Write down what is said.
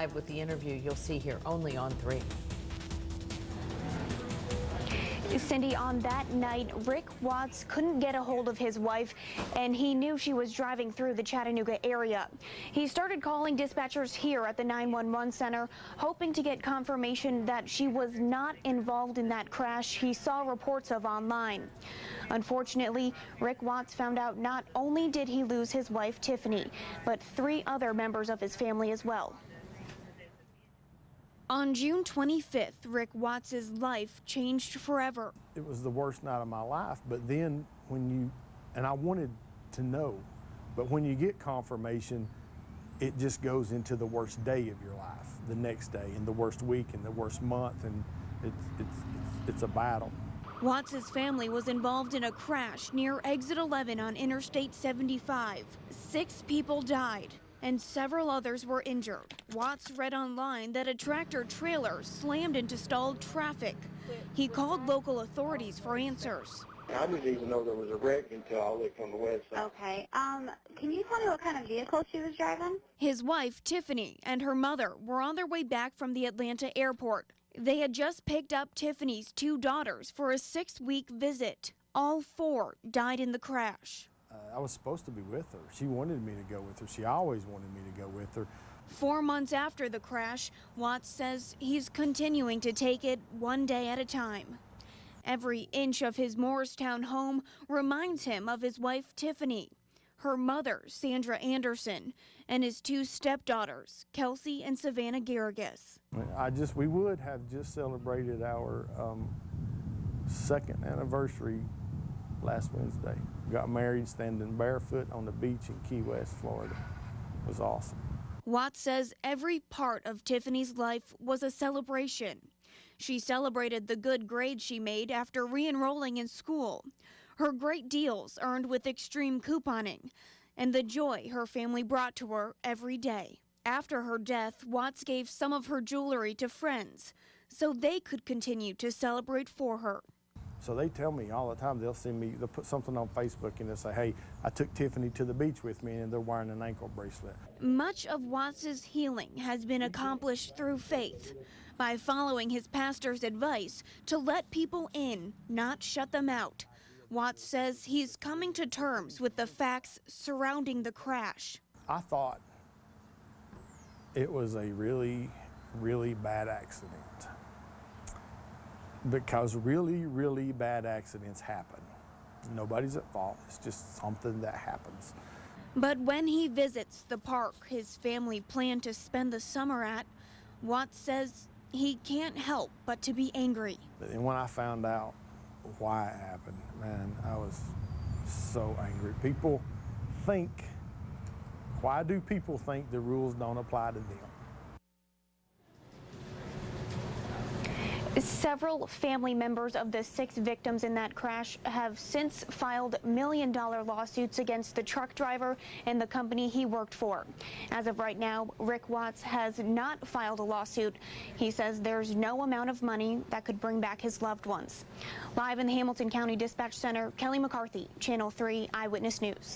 live with the interview you'll see here only on 3. Cindy, on that night, Rick Watts couldn't get a hold of his wife, and he knew she was driving through the Chattanooga area. He started calling dispatchers here at the 911 center, hoping to get confirmation that she was not involved in that crash he saw reports of online. Unfortunately, Rick Watts found out not only did he lose his wife, Tiffany, but 3 other members of his family as well. On June 25th, Rick Watts' life changed forever. It was the worst night of my life, but then and I wanted to know, but when you get confirmation, it just goes into the worst day of your life, the next day, and the worst week, and the worst month, and it's a battle. Watts' family was involved in a crash near Exit 11 on Interstate 75. 6 people died, and several others were injured. Watts read online that a tractor-trailer slammed into stalled traffic. He called local authorities for answers. I didn't even know there was a wreck until I looked on the website. Okay. Can you tell me what kind of vehicle she was driving? His wife, Tiffany, and her mother were on their way back from the Atlanta airport. They had just picked up Tiffany's 2 daughters for a 6-week visit. All 4 died in the crash. I was supposed to be with her. She wanted me to go with her. She always wanted me to go with her. 4 months after the crash, Watts says he's continuing to take it one day at a time. Every inch of his Morristown home reminds him of his wife, Tiffany, her mother, Sandra Anderson, and his 2 stepdaughters, Kelsey and Savannah Garrigus. We would have just celebrated our 2nd anniversary last Wednesday. Got married standing barefoot on the beach in Key West, Florida. It was awesome. Watts says every part of Tiffany's life was a celebration. She celebrated the good grades she made after re-enrolling in school, her great deals earned with extreme couponing, and the joy her family brought to her every day. After her death, Watts gave some of her jewelry to friends so they could continue to celebrate for her. So they tell me all the time, they'll put something on Facebook and they'll say, hey, I took Tiffany to the beach with me, and they're wearing an ankle bracelet. Much of Watts' healing has been accomplished through faith, by following his pastor's advice to let people in, not shut them out. Watts says he's coming to terms with the facts surrounding the crash. I thought it was a really, really bad accident, because really, really bad accidents happen. Nobody's at fault. It's just something that happens. But when he visits the park his family planned to spend the summer at, Watts says he can't help but to be angry. And when I found out why it happened, man, I was so angry. People think, why do people think the rules don't apply to them? Several family members of the 6 victims in that crash have since filed million-dollar lawsuits against the truck driver and the company he worked for. As of right now, Rick Watts has not filed a lawsuit. He says there's no amount of money that could bring back his loved ones. Live in the Hamilton County Dispatch Center, Kelly McCarthy, Channel 3 Eyewitness News.